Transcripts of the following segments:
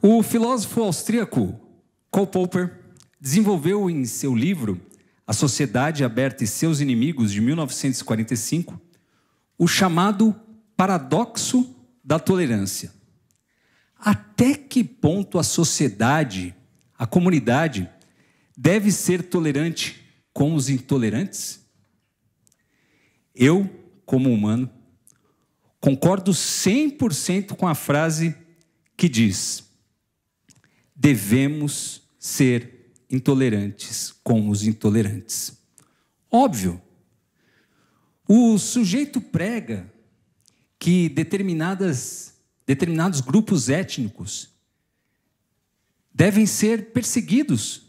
O filósofo austríaco Karl Popper desenvolveu em seu livro A Sociedade Aberta e Seus Inimigos, de 1945, o chamado paradoxo da tolerância. Até que ponto a sociedade, a comunidade, deve ser tolerante com os intolerantes? Eu, como humano, concordo 100% com a frase que diz: devemos ser intolerantes com os intolerantes. Óbvio, o sujeito prega que determinados grupos étnicos devem ser perseguidos,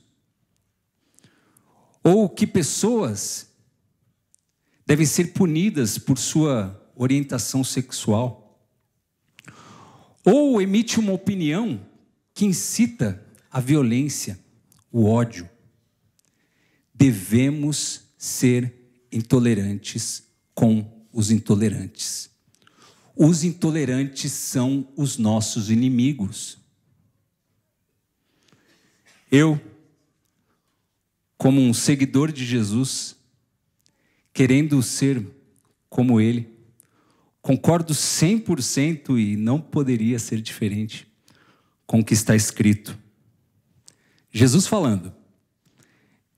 ou que pessoas devem ser punidas por sua orientação sexual, ou emite uma opinião que incita a violência, o ódio. Devemos ser intolerantes com os intolerantes. Os intolerantes são os nossos inimigos. Eu, como um seguidor de Jesus, querendo ser como Ele, concordo 100% e não poderia ser diferente com o que está escrito. Jesus falando: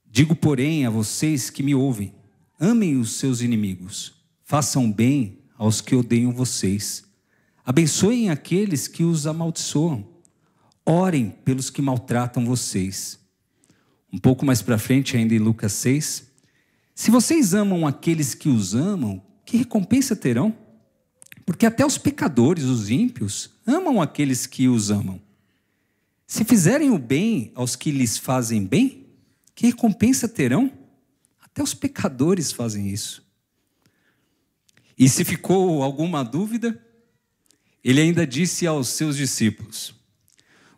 digo, porém, a vocês que me ouvem, amem os seus inimigos, façam bem aos que odeiam vocês, abençoem aqueles que os amaldiçoam, orem pelos que maltratam vocês. Um pouco mais para frente, ainda em Lucas 6, se vocês amam aqueles que os amam, que recompensa terão? Porque até os pecadores, os ímpios, amam aqueles que os amam. Se fizerem o bem aos que lhes fazem bem, que recompensa terão? Até os pecadores fazem isso. E se ficou alguma dúvida, ele ainda disse aos seus discípulos: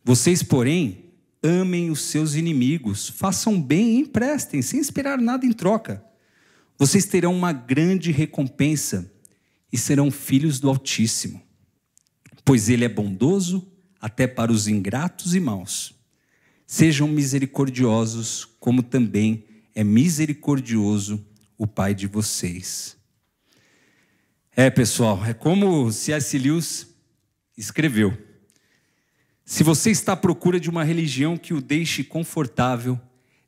vocês, porém, amem os seus inimigos, façam bem e emprestem, sem esperar nada em troca. Vocês terão uma grande recompensa e serão filhos do Altíssimo, pois Ele é bondoso até para os ingratos e maus. Sejam misericordiosos, como também é misericordioso o Pai de vocês. Pessoal, é como C.S. Lewis escreveu: se você está à procura de uma religião que o deixe confortável,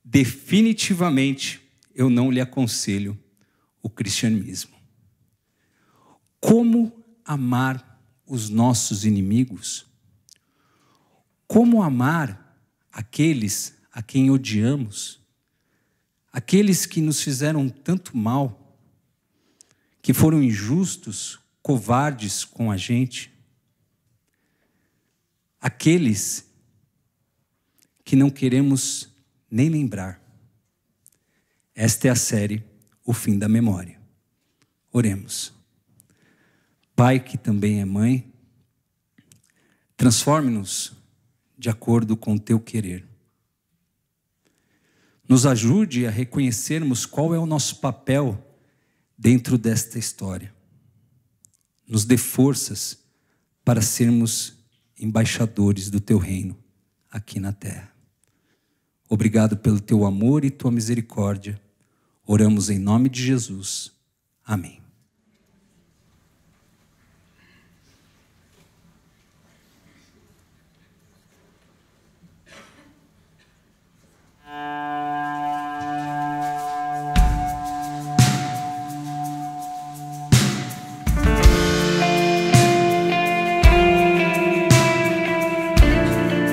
definitivamente eu não lhe aconselho o cristianismo. Como amar os nossos inimigos? Como amar aqueles a quem odiamos? Aqueles que nos fizeram tanto mal, que foram injustos, covardes com a gente? Aqueles que não queremos nem lembrar. Esta é a série O Fim da Memória. Oremos. Pai, que também é mãe, transforme-nos de acordo com o teu querer. Nos ajude a reconhecermos qual é o nosso papel dentro desta história. Nos dê forças para sermos embaixadores do teu reino aqui na terra. Obrigado pelo teu amor e tua misericórdia. Oramos em nome de Jesus. Amém.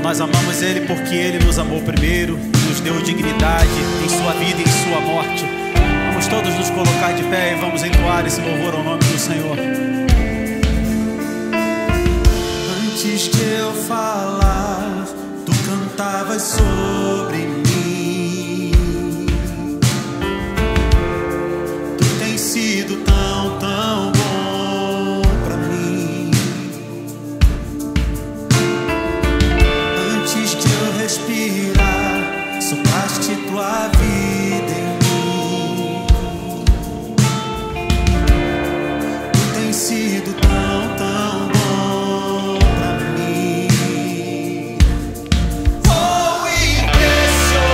Nós amamos Ele porque Ele nos amou primeiro, nos deu dignidade em sua vida e em sua morte. Vamos todos nos colocar de pé e vamos entoar esse louvor ao nome do Senhor. Antes que eu falar, tu cantavas sobre mim. Tu tens sido tão, tão bom pra mim. Antes de eu respirar, sopraste tua vida em mim. Tu tens sido tão, tão bom pra mim. Oh, impressionante.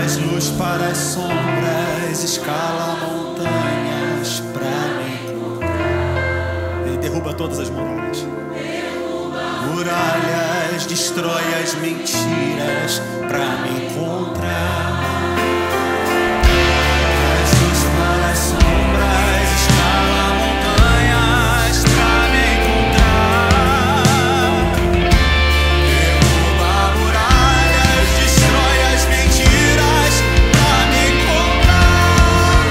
Traz luz para as sombras, escala montanhas pra me encontrar. Ele derruba todas as muralhas. Muralhas, destrói as mentiras pra me encontrar. Traz luz para as sombras, escala montanhas pra me encontrar. Derruba muralhas, destrói as mentiras pra me encontrar.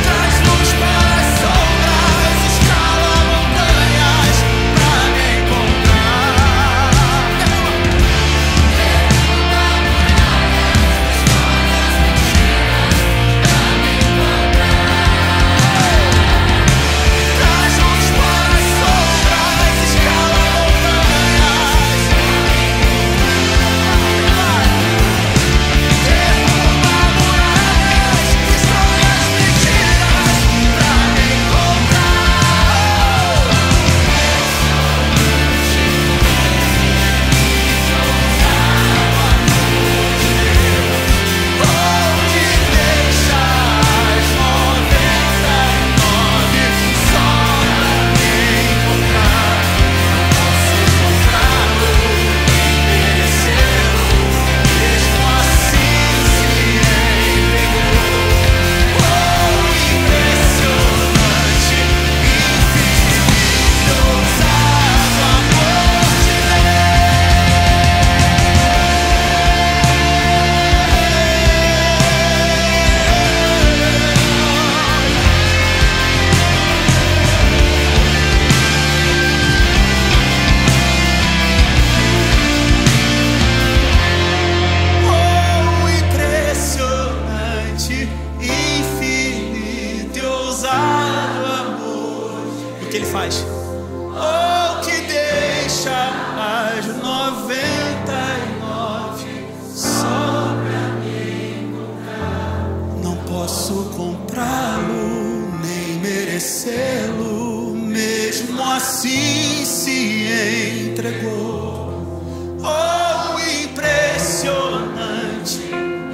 Traz luz para as sombras, escala montanhas pra me encontrar. Traz luz para as sombras, escala montanhas. Derruba muralhas, destrói as mentiras pra me encontrar. Onde deixa as 99 só pra me encontrar? Posso encontrá-lo e merecê-lo, mesmo assim se entregou. Oh, impressionante, infinito, ousado amor de Oh, impressionante, infinito e ousado amor. O que ele faz? Oh, que deixa as 99 só pra me encontrar. Não posso comprá-lo, nem merecê-lo, mesmo assim se entregou. Oh, impressionante,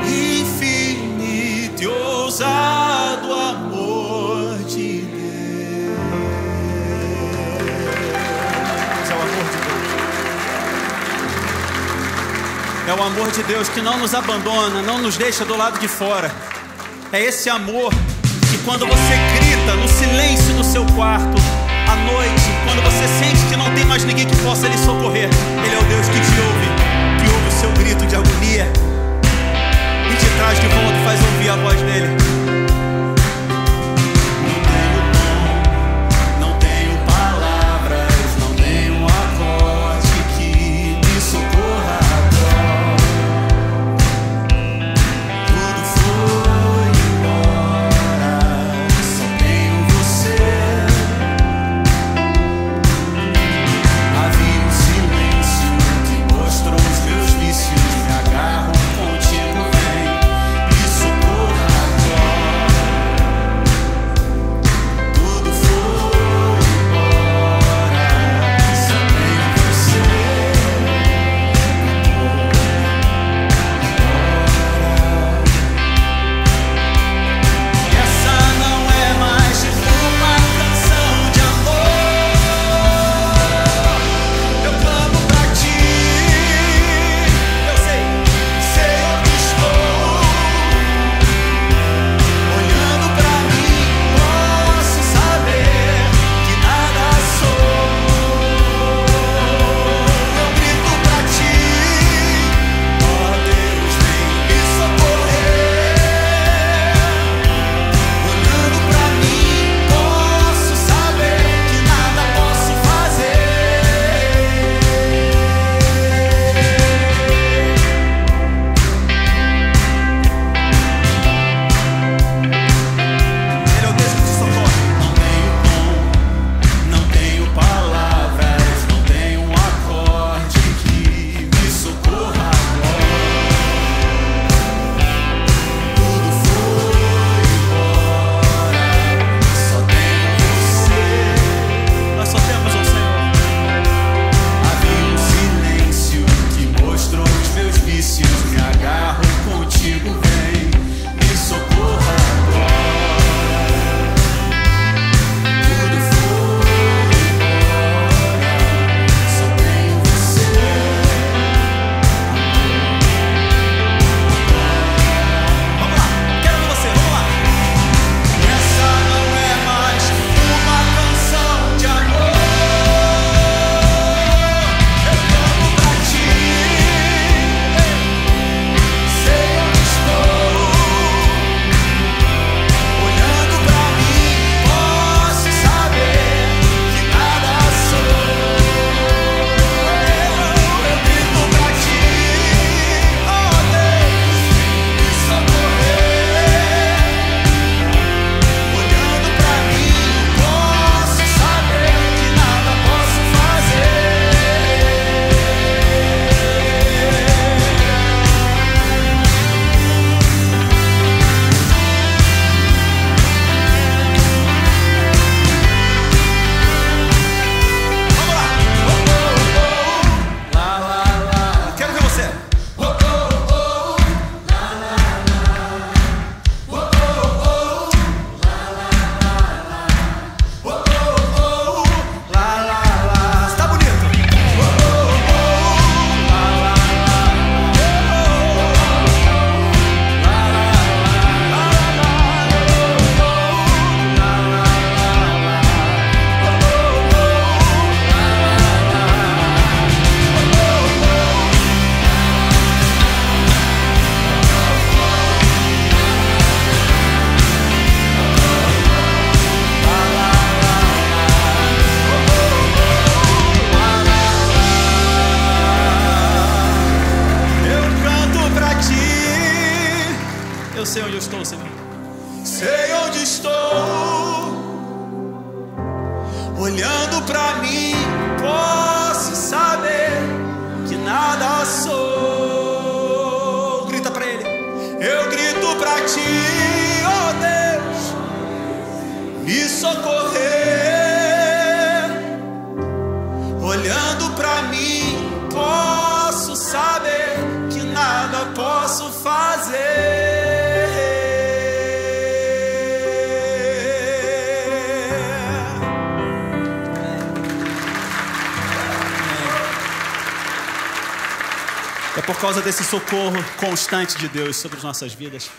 infinito e ousado amor de Deus. É o amor de Deus. É o amor de Deus que não nos abandona, não nos deixa do lado de fora. É esse amor que quando você grita no silêncio do seu quarto, à noite, quando você sente que não tem mais ninguém que possa lhe socorrer, Ele é o Deus que te ouve o seu grito de agonia e te traz de volta e faz ouvir a voz dele. Não tenho dom, não tenho palavras, não tenho acorde que me socorra agora. Tudo foi embora, só tenho você. Havia um silêncio que mostrou os meus vícios. Me agarro contigo, vem, me socorra agora. Tudo foi embora, só tenho você. Essa não é mais uma canção de amor. Eu clamo pra ti, eu sei onde estou. Olhando pra mim, posso saber que nada sou. Eu grito pra ti, ó Deus, vem me socorrer. Olhando pra mim, posso saber que nada posso fazer. Ele é o Deus que te socorre. Não tenho dom, não tenho palavras, não tenho um acorde que me socorra agora. Tudo foi embora, só tenho você. Nós só temos um Senhor. Havia um silêncio que mostrou os meus vícios. Me agarro contigo vem, me socorra agora. Tudo foi embora, só tenho você. Vamos lá, quero ver você, vamos lá. Essa não é mais uma canção de amor. Eu canto pra ti, sei onde estou. Olhando pra mim, posso saber que nada sou. Eu grito pra ti, oh Deus, me socorrer. Olhando pra mim, posso saber que nada posso fazer. Vamos lá! Oh, oh, oh. Lá, lá, lá. Quero ver você. Oh, oh, oh. Lá, lá, lá. Oh, oh, oh. Lá, lá, lá, lá. Oh, oh, oh. Lá, lá, lá. Está bonito. Oh, oh, oh. Lá, lá, lá. Oh, oh, oh. Lá, lá, lá. Lá, lá, lá. Eu canto pra ti. Eu sei onde eu estou, Senhor. Sei onde estou. Olhando pra mim, posso saber que nada sou. Grita pra ele. Eu grito pra ti, oh Deus, me socorrer. Olhando pra mim, posso saber que nada posso fazer. É por causa desse socorro constante de Deus sobre as nossas vidas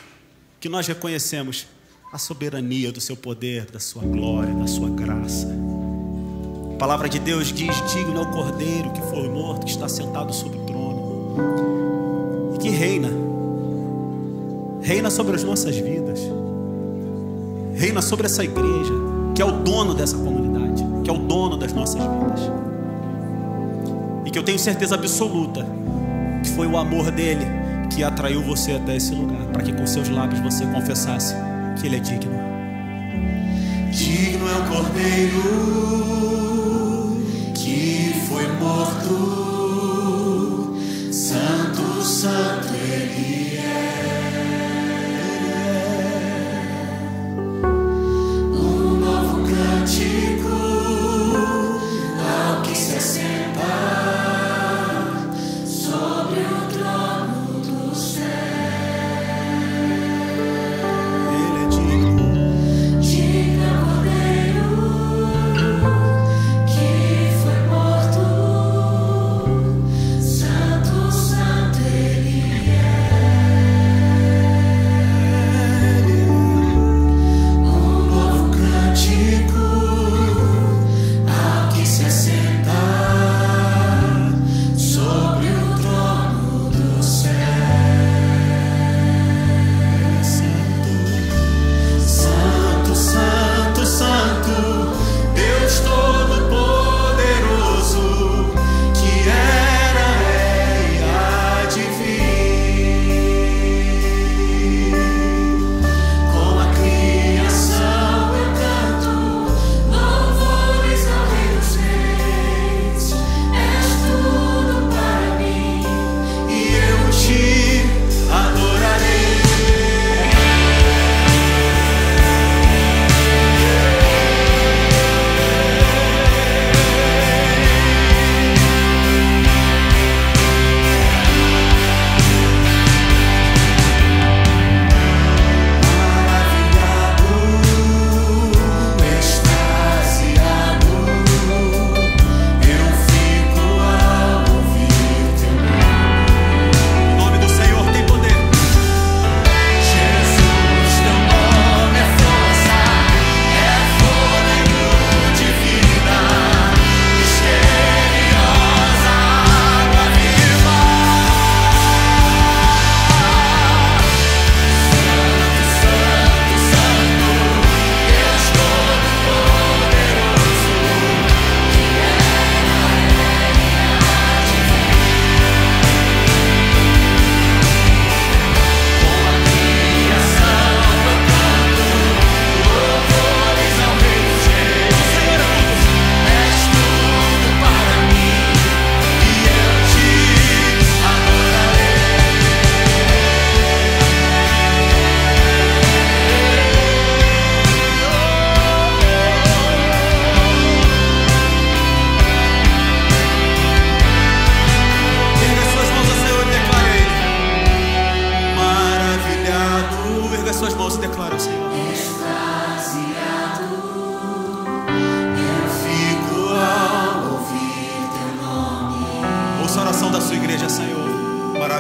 que nós reconhecemos a soberania do seu poder, da sua glória, da sua graça. A palavra de Deus diz: digno é o Cordeiro que foi morto, que está sentado sobre o trono e que reina sobre as nossas vidas, reina sobre essa igreja, que é o dono dessa comunidade, que é o dono das nossas vidas, e que eu tenho certeza absoluta que foi o amor dele que atraiu você até esse lugar, para que com seus lábios você confessasse que ele é digno. Digno é o Cordeiro que foi morto, santo, santo ele um novo cântico ao que se assenta sobre o trono do céu. Ele é digno. Digno é o Cordeiro que foi morto, santo, santo ele é.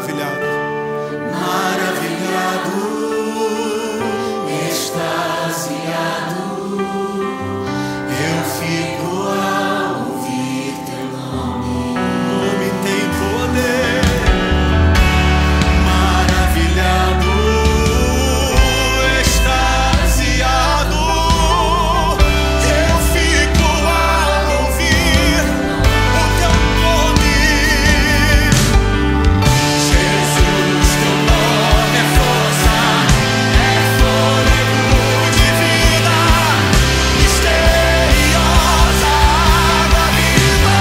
maravilhado. Maravilhado, extasiado, eu fico ao ouvir teu nome. O nome tem poder. Maravilhado, extasiado, eu fico ao ouvir o teu nome. Jesus, teu nome é força, é fôlego de vida, misteriosa água viva.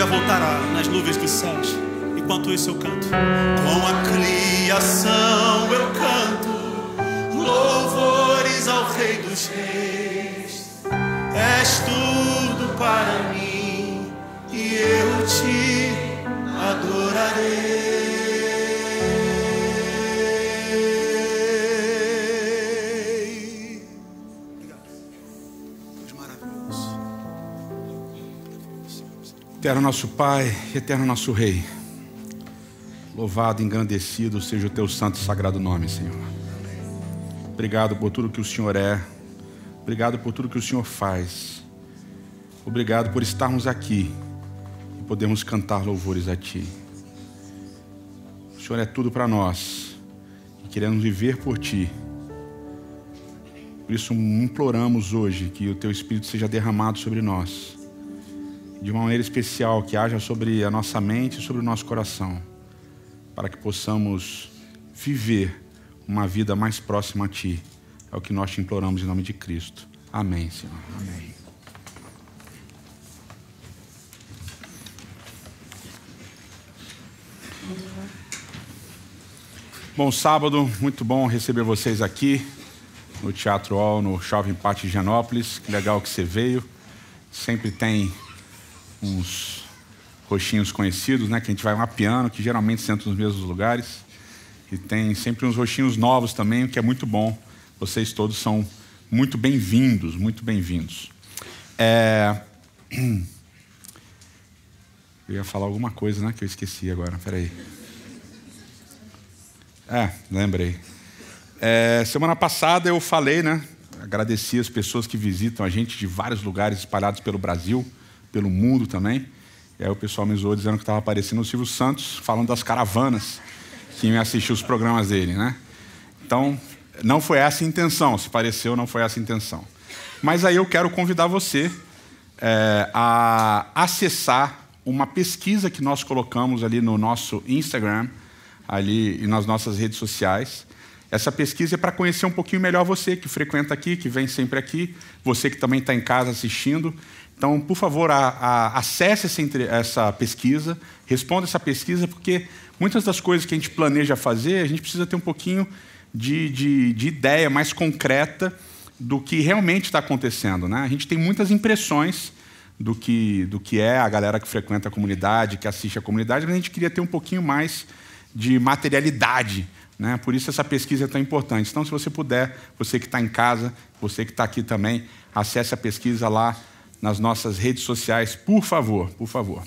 Voltará nas nuvens dos céus. Enquanto isso eu canto. Com a criação eu canto louvores ao Rei dos Reis. És tudo para mim e eu te adorarei. Deus maravilhoso. Eterno nosso Pai, eterno nosso Rei, louvado e engrandecido seja o teu santo e sagrado nome, Senhor. Obrigado por tudo que o Senhor é, obrigado por tudo que o Senhor faz, obrigado por estarmos aqui e podermos cantar louvores a Ti. O Senhor é tudo para nós e queremos viver por Ti. Por isso imploramos hoje que o Teu Espírito seja derramado sobre nós, de uma maneira especial, que haja sobre a nossa mente e sobre o nosso coração, para que possamos viver uma vida mais próxima a Ti. É o que nós te imploramos em nome de Cristo. Amém, Senhor. Amém. Bom sábado, muito bom receber vocês aqui no Teatro Hall, no Shopping Pátio de Higienópolis. Que legal que você veio. Sempre tem uns rostinhos conhecidos, né, que a gente vai mapeando, que geralmente sentam nos mesmos lugares. E tem sempre uns rostinhos novos também, o que é muito bom. Vocês todos são muito bem-vindos, muito bem-vindos. Eu ia falar alguma coisa, né, que eu esqueci agora, peraí. Lembrei. Semana passada eu falei, né, agradeci as pessoas que visitam a gente de vários lugares espalhados pelo Brasil, pelo mundo também. E aí o pessoal me zoou dizendo que estava aparecendo o Silvio Santos, falando das caravanas que iam assistir os programas dele, né? Então, não foi essa a intenção. Se pareceu, não foi essa a intenção. Mas aí eu quero convidar você a acessar uma pesquisa que nós colocamos ali no nosso Instagram, ali e nas nossas redes sociais. Essa pesquisa é para conhecer um pouquinho melhor você que frequenta aqui, que vem sempre aqui, você que também está em casa assistindo. Então, por favor, acesse essa pesquisa, responda essa pesquisa, porque muitas das coisas que a gente planeja fazer, a gente precisa ter um pouquinho de ideia mais concreta do que realmente está acontecendo, né? A gente tem muitas impressões do que é a galera que frequenta a comunidade, que assiste a comunidade, mas a gente queria ter um pouquinho mais de materialidade, né? Por isso essa pesquisa é tão importante. Então, se você puder, você que está em casa, você que está aqui também, acesse a pesquisa lá nas nossas redes sociais, por favor, por favor.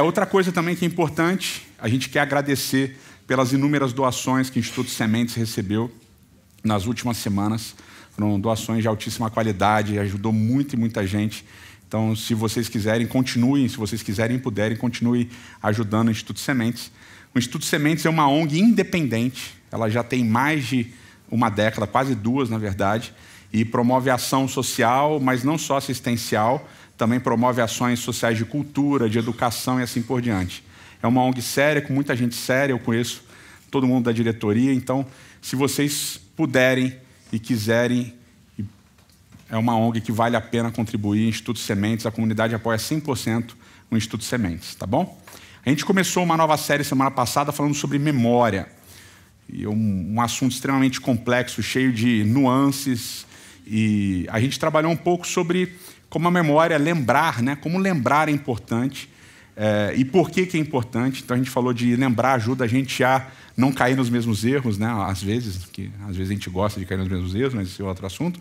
Outra coisa também que é importante, a gente quer agradecer pelas inúmeras doações que o Instituto Sementes recebeu nas últimas semanas. Foram doações de altíssima qualidade, ajudou muita gente. Então, se vocês quiserem, continuem. Se vocês quiserem e puderem, continue ajudando o Instituto Sementes. O Instituto Sementes é uma ONG independente. Ela já tem mais de uma década, quase 2, na verdade, e promove ação social, mas não só assistencial, também promove ações sociais de cultura, de educação e assim por diante. É uma ONG séria, com muita gente séria, eu conheço todo mundo da diretoria, então, se vocês puderem e quiserem, é uma ONG que vale a pena contribuir, Instituto Sementes, a comunidade apoia 100% o Instituto Sementes, tá bom? A gente começou uma nova série semana passada falando sobre memória, e um assunto extremamente complexo, cheio de nuances, e a gente trabalhou um pouco sobre como a memória, lembrar, né? Como lembrar é importante, e por que é importante. Então a gente falou de lembrar ajuda a gente a não cair nos mesmos erros, né? Às vezes a gente gosta de cair nos mesmos erros, mas esse é outro assunto.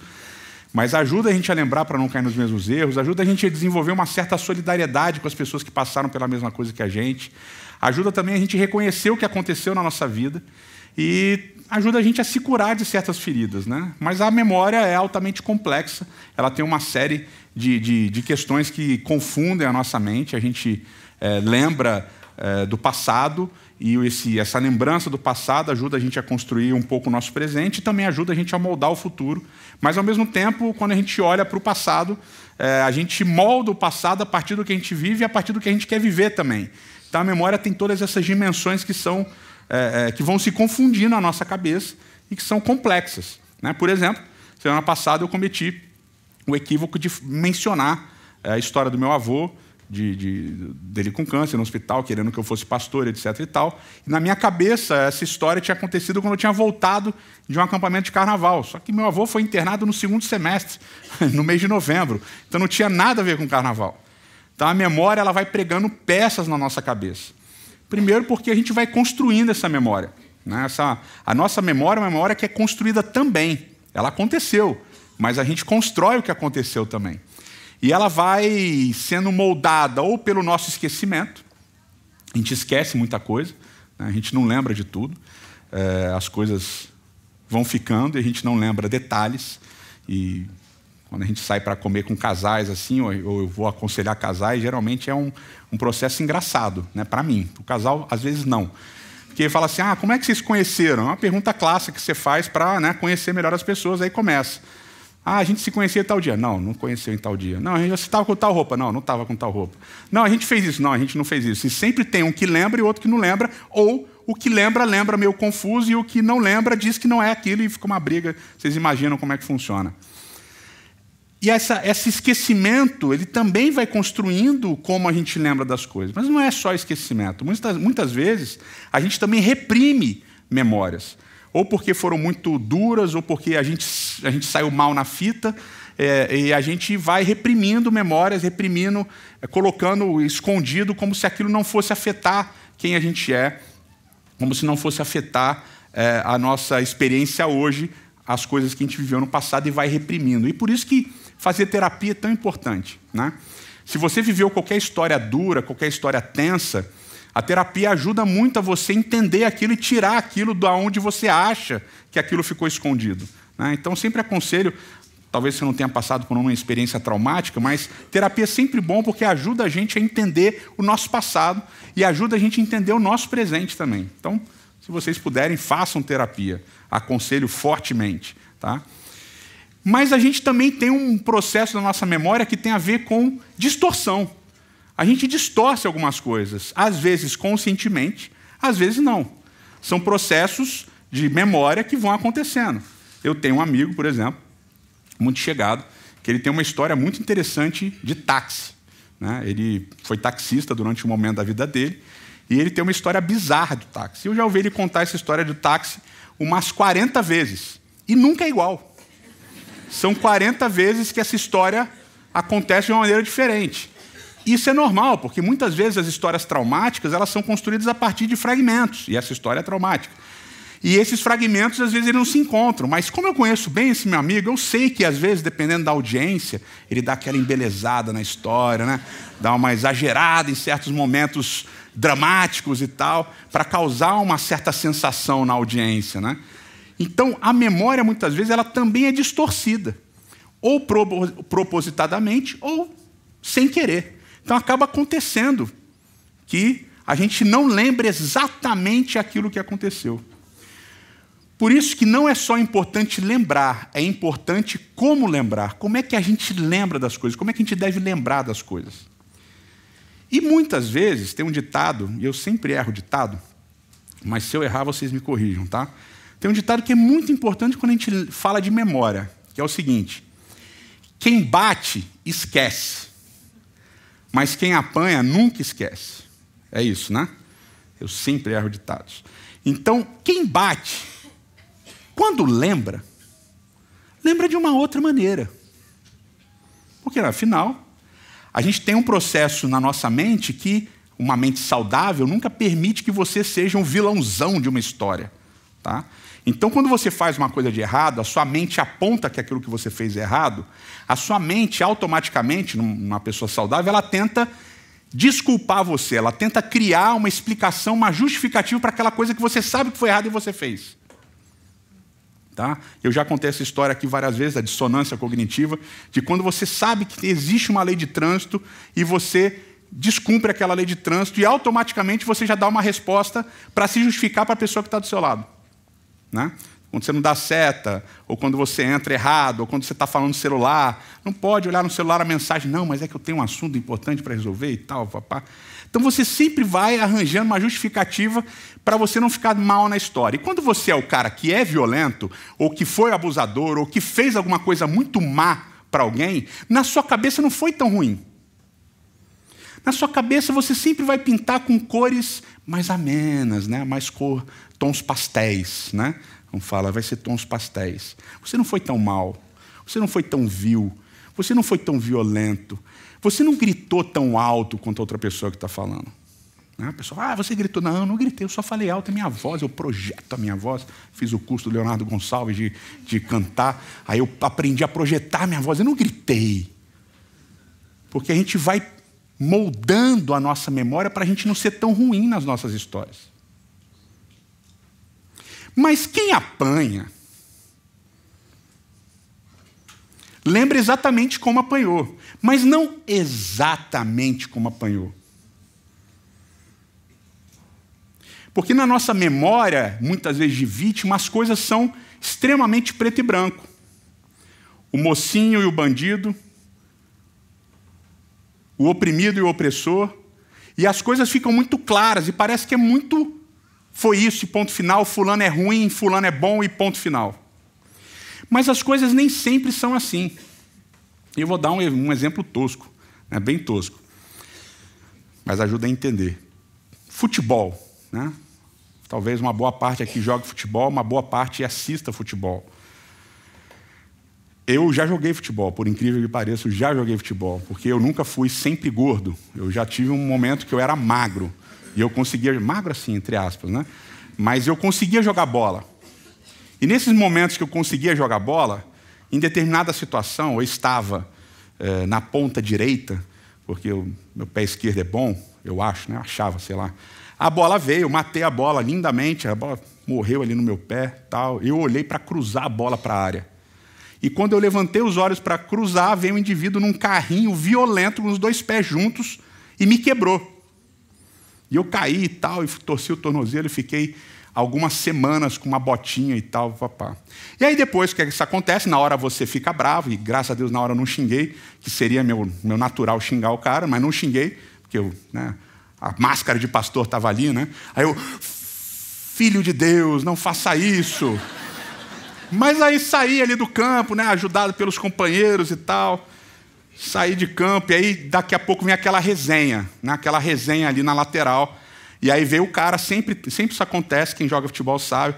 Mas ajuda a gente a lembrar para não cair nos mesmos erros, ajuda a gente a desenvolver uma certa solidariedade com as pessoas que passaram pela mesma coisa que a gente, ajuda também a gente a reconhecer o que aconteceu na nossa vida e ajuda a gente a se curar de certas feridas, né? Mas a memória é altamente complexa, ela tem uma série de questões que confundem a nossa mente, a gente lembra do passado e essa lembrança do passado ajuda a gente a construir um pouco o nosso presente e também ajuda a gente a moldar o futuro. Mas, ao mesmo tempo, quando a gente olha para o passado, a gente molda o passado a partir do que a gente vive e a partir do que a gente quer viver também. Então, a memória tem todas essas dimensões que vão se confundir na nossa cabeça e que são complexas, né? Por exemplo, semana passada eu cometi o equívoco de mencionar a história do meu avô, dele com câncer no hospital, querendo que eu fosse pastor, etc. e tal. E na minha cabeça, essa história tinha acontecido quando eu tinha voltado de um acampamento de carnaval. Só que meu avô foi internado no segundo semestre, no mês de novembro. Então não tinha nada a ver com carnaval. Então a memória ela vai pregando peças na nossa cabeça. Primeiro porque a gente vai construindo essa memória, né? A nossa memória é uma memória que é construída também. Ela aconteceu, mas a gente constrói o que aconteceu também. E ela vai sendo moldada ou pelo nosso esquecimento, a gente esquece muita coisa, né? A gente não lembra de tudo, as coisas vão ficando e a gente não lembra detalhes. E quando a gente sai para comer com casais, assim, ou eu vou aconselhar casais, geralmente é um processo engraçado, né? Para mim. O casal, às vezes, não. Porque fala assim, como é que vocês se conheceram? É uma pergunta clássica que você faz para, né, conhecer melhor as pessoas, aí começa. A gente se conhecia em tal dia. Não conheceu em tal dia. Não, você estava com tal roupa. Não estava com tal roupa. Não, a gente fez isso. Não, a gente não fez isso. E sempre tem um que lembra e outro que não lembra, ou o que lembra meio confuso e o que não lembra diz que não é aquilo e fica uma briga. Vocês imaginam como é que funciona. E esse esquecimento, ele também vai construindo como a gente lembra das coisas. Mas não é só esquecimento. Muitas vezes, a gente também reprime memórias. Ou porque foram muito duras, ou porque a gente saiu mal na fita, e a gente vai reprimindo memórias, colocando escondido, como se aquilo não fosse afetar quem a gente é, como se não fosse afetar a nossa experiência hoje, as coisas que a gente viveu no passado e vai reprimindo. E por isso que fazer terapia é tão importante, né? Se você viveu qualquer história dura, qualquer história tensa, a terapia ajuda muito a você entender aquilo e tirar aquilo de onde você acha que aquilo ficou escondido, né? Então, sempre aconselho, talvez você não tenha passado por uma experiência traumática, mas terapia é sempre bom porque ajuda a gente a entender o nosso passado e ajuda a gente a entender o nosso presente também. Então, se vocês puderem, façam terapia. Aconselho fortemente, tá? Mas a gente também tem um processo na nossa memória que tem a ver com distorção. A gente distorce algumas coisas, às vezes conscientemente, às vezes não. São processos de memória que vão acontecendo. Eu tenho um amigo, por exemplo, muito chegado, que ele tem uma história muito interessante de táxi, né? Ele foi taxista durante um momento da vida dele e ele tem uma história bizarra de táxi. Eu já ouvi ele contar essa história de táxi umas 40 vezes e nunca é igual. São 40 vezes que essa história acontece de uma maneira diferente. Isso é normal, porque muitas vezes as histórias traumáticas elas são construídas a partir de fragmentos, e essa história é traumática. E esses fragmentos, às vezes, eles não se encontram. Mas como eu conheço bem esse meu amigo, eu sei que, às vezes, dependendo da audiência, ele dá aquela embelezada na história, né? Dá uma exagerada em certos momentos dramáticos e tal, para causar uma certa sensação na audiência, né? Então, a memória, muitas vezes, ela também é distorcida, ou propositadamente, ou sem querer. Então, acaba acontecendo que a gente não lembra exatamente aquilo que aconteceu. Por isso que não é só importante lembrar, é importante como lembrar. Como é que a gente lembra das coisas? Como é que a gente deve lembrar das coisas? E muitas vezes tem um ditado, e eu sempre erro o ditado, mas se eu errar vocês me corrijam, tá? Tem um ditado que é muito importante quando a gente fala de memória, que é o seguinte: quem bate, esquece, mas quem apanha nunca esquece. É isso, né? Eu sempre erro ditados. Então, quem bate, quando lembra de uma outra maneira. Porque, afinal, a gente tem um processo na nossa mente que uma mente saudável nunca permite que você seja um vilãozão de uma história. Tá? Então, quando você faz uma coisa de errado, a sua mente aponta que aquilo que você fez é errado, a sua mente, automaticamente, numa pessoa saudável, ela tenta desculpar você, ela tenta criar uma explicação, uma justificativa para aquela coisa que você sabe que foi errada e você fez. Tá? Eu já contei essa história aqui várias vezes, a dissonância cognitiva, de quando você sabe que existe uma lei de trânsito e você descumpre aquela lei de trânsito e automaticamente você já dá uma resposta para se justificar para a pessoa que está do seu lado. Né? Quando você não dá seta, ou quando você entra errado, ou quando você está falando no celular, não pode olhar no celular a mensagem, não, mas é que eu tenho um assunto importante para resolver e tal, papá. Então você sempre vai arranjando uma justificativa para você não ficar mal na história. E quando você é o cara que é violento, ou que foi abusador, ou que fez alguma coisa muito má para alguém, na sua cabeça não foi tão ruim. Na sua cabeça você sempre vai pintar com cores mais amenas, né? Mais tons pastéis, né? Vamos falar, vai ser tons pastéis. Você não foi tão mal, você não foi tão vil, você não foi tão violento, você não gritou tão alto quanto a outra pessoa que está falando. A pessoa, você gritou. Não, não gritei, eu só falei alto a minha voz, eu projeto a minha voz. Fiz o curso do Leonardo Gonçalves de cantar, aí eu aprendi a projetar a minha voz, eu não gritei. Porque a gente vai moldando a nossa memória para a gente não ser tão ruim nas nossas histórias. Mas quem apanha, lembra exatamente como apanhou, mas não exatamente como apanhou. Porque na nossa memória, muitas vezes de vítima, as coisas são extremamente preto e branco. O mocinho e o bandido, o oprimido e o opressor, e as coisas ficam muito claras, e parece que é muito, foi isso e ponto final, fulano é ruim, fulano é bom e ponto final. Mas as coisas nem sempre são assim. Eu vou dar um exemplo tosco, né? Bem tosco, mas ajuda a entender. Futebol, né? Talvez uma boa parte aqui jogue futebol, uma boa parte assista futebol. Eu já joguei futebol, por incrível que pareça, eu já joguei futebol, porque eu nunca fui sempre gordo. Eu já tive um momento que eu era magro, e eu conseguia, magro assim, entre aspas, né? Mas eu conseguia jogar bola. E nesses momentos que eu conseguia jogar bola, em determinada situação, eu estava na ponta direita, porque meu pé esquerdo é bom, eu acho, né? Eu achava, sei lá. A bola veio, eu matei a bola lindamente, a bola morreu ali no meu pé, tal. Eu olhei para cruzar a bola para a área. E quando eu levantei os olhos para cruzar, veio um indivíduo num carrinho violento, com os dois pés juntos, e me quebrou. E eu caí e tal, e torci o tornozelo e fiquei algumas semanas com uma botinha e tal, papá. E aí depois que isso acontece, na hora você fica bravo, e graças a Deus na hora eu não xinguei, que seria meu natural xingar o cara, mas não xinguei, porque a máscara de pastor estava ali, né? Aí eu, filho de Deus, não faça isso. Mas aí saí ali do campo, né, ajudado pelos companheiros e tal, saí de campo, e aí daqui a pouco vem aquela resenha, né, aquela resenha ali na lateral, e aí veio o cara, sempre isso acontece, quem joga futebol sabe,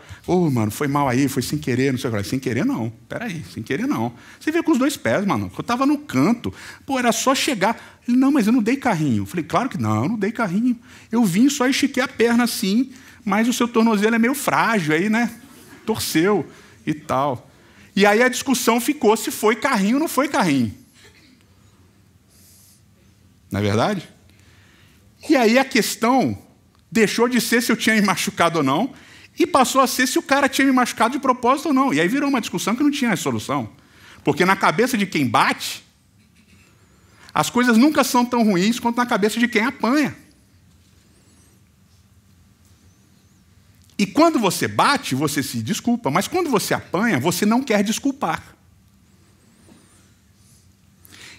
mano, foi mal aí, foi sem querer, não sei o que. Sem querer não, peraí, sem querer não. Você veio com os dois pés, mano, eu tava no canto, era só chegar. Ele, não, mas eu não dei carrinho. Eu falei, claro que não, eu não dei carrinho. Eu vim, só estiquei a perna assim, mas o seu tornozelo é meio frágil aí, né, torceu e tal. E aí a discussão ficou se foi carrinho ou não foi carrinho. Não é verdade? E aí a questão deixou de ser se eu tinha me machucado ou não, e passou a ser se o cara tinha me machucado de propósito ou não. E aí virou uma discussão que não tinha solução. Porque na cabeça de quem bate, as coisas nunca são tão ruins quanto na cabeça de quem apanha. E quando você bate, você se desculpa, mas quando você apanha, você não quer desculpar.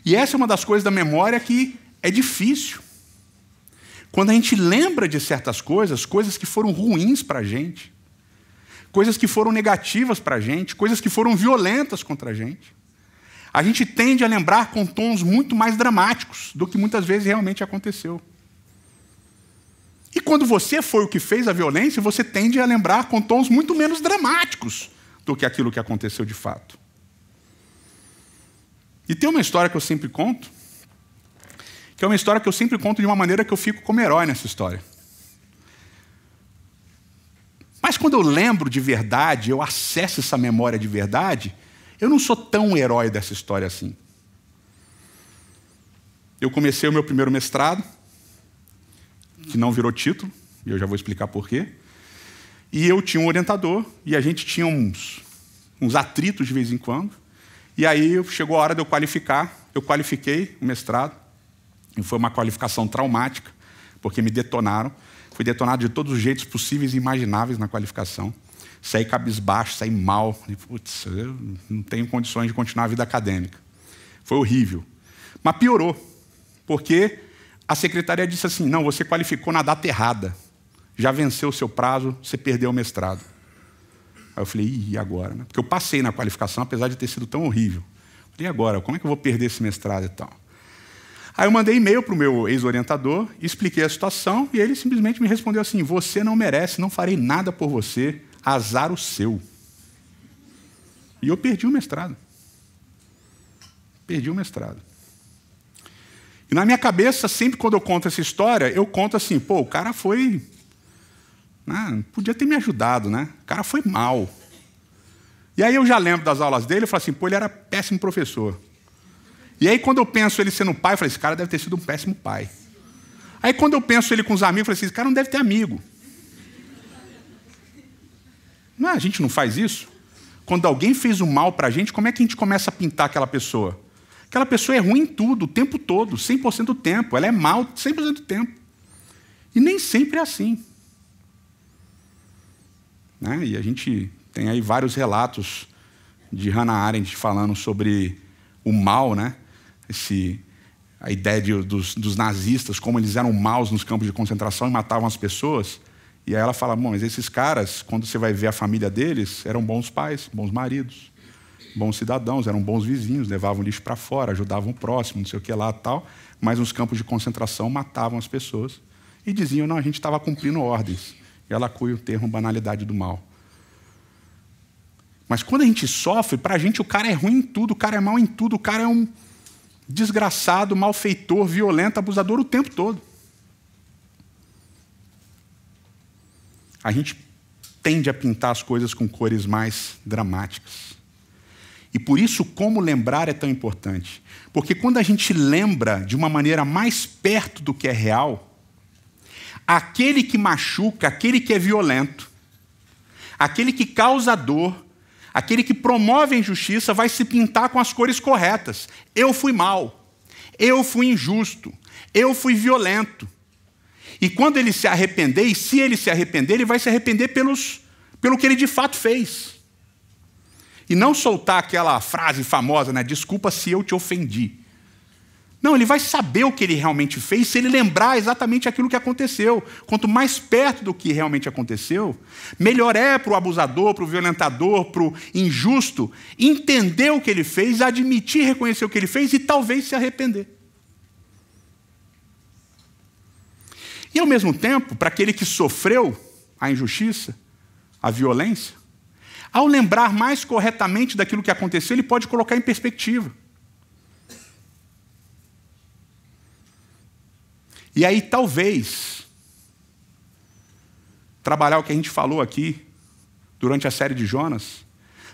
E essa é uma das coisas da memória que é difícil. Quando a gente lembra de certas coisas, coisas que foram ruins para a gente, coisas que foram negativas para a gente, coisas que foram violentas contra a gente tende a lembrar com tons muito mais dramáticos do que muitas vezes realmente aconteceu. E quando você foi o que fez a violência, você tende a lembrar com tons muito menos dramáticos do que aquilo que aconteceu de fato. E tem uma história que eu sempre conto, que é uma história que eu sempre conto de uma maneira que eu fico como herói nessa história. Mas quando eu lembro de verdade, eu acesso essa memória de verdade, eu não sou tão herói dessa história assim. Eu comecei o meu primeiro mestrado, que não virou título, e eu já vou explicar por quê. E eu tinha um orientador, e a gente tinha uns atritos de vez em quando. E aí chegou a hora de eu qualificar, eu qualifiquei o mestrado. E foi uma qualificação traumática, porque me detonaram. Fui detonado de todos os jeitos possíveis e imagináveis na qualificação. Saí cabisbaixo, saí mal. E, putz, eu não tenho condições de continuar a vida acadêmica. Foi horrível. Mas piorou, porque a secretaria disse assim, não, você qualificou na data errada. Já venceu o seu prazo, você perdeu o mestrado. Aí eu falei, e agora? Porque eu passei na qualificação, apesar de ter sido tão horrível. E agora? Como é que eu vou perder esse mestrado e tal? Aí eu mandei e-mail para o meu ex-orientador, expliquei a situação e ele simplesmente me respondeu assim, você não merece, não farei nada por você, azar o seu. E eu perdi o mestrado. Perdi o mestrado. E na minha cabeça, sempre quando eu conto essa história, eu conto assim, pô, o cara foi... podia ter me ajudado, né? O cara foi mal. E aí eu já lembro das aulas dele, eu falo assim, pô, ele era péssimo professor. E aí, quando eu penso ele sendo pai, eu falei, esse cara deve ter sido um péssimo pai. Aí, quando eu penso ele com os amigos, eu falei assim, esse cara não deve ter amigo. Não, a gente não faz isso? Quando alguém fez o mal para a gente, como é que a gente começa a pintar aquela pessoa? Aquela pessoa é ruim em tudo, o tempo todo, 100% do tempo. Ela é mal 100% do tempo. E nem sempre é assim. Né? E a gente tem aí vários relatos de Hannah Arendt falando sobre o mal, né? A ideia dos nazistas, como eles eram maus nos campos de concentração e matavam as pessoas. E aí ela fala, bom, mas esses caras, quando você vai ver a família deles, eram bons pais, bons maridos, bons cidadãos, eram bons vizinhos, levavam lixo para fora, ajudavam o próximo, não sei o que lá e tal, mas nos campos de concentração matavam as pessoas. E diziam, não, a gente estava cumprindo ordens. E ela acuia o termo banalidade do mal. Mas quando a gente sofre, para a gente o cara é ruim em tudo, o cara é mau em tudo, o cara é um desgraçado, malfeitor, violento, abusador o tempo todo. A gente tende a pintar as coisas com cores mais dramáticas. E por isso, como lembrar é tão importante. Porque quando a gente lembra de uma maneira mais perto do que é real, aquele que machuca, aquele que é violento, aquele que causa dor, aquele que promove a injustiça vai se pintar com as cores corretas. Eu fui mal, eu fui injusto, eu fui violento. E quando ele se arrepender, e se ele se arrepender, ele vai se arrepender pelo que ele de fato fez. E não soltar aquela frase famosa, né? Desculpa se eu te ofendi. Não, ele vai saber o que ele realmente fez se ele lembrar exatamente aquilo que aconteceu. Quanto mais perto do que realmente aconteceu, melhor é para o abusador, para o violentador, para o injusto, entender o que ele fez, admitir, reconhecer o que ele fez e talvez se arrepender. E, ao mesmo tempo, para aquele que sofreu a injustiça, a violência, ao lembrar mais corretamente daquilo que aconteceu, ele pode colocar em perspectiva. E aí, talvez, trabalhar o que a gente falou aqui, durante a série de Jonas,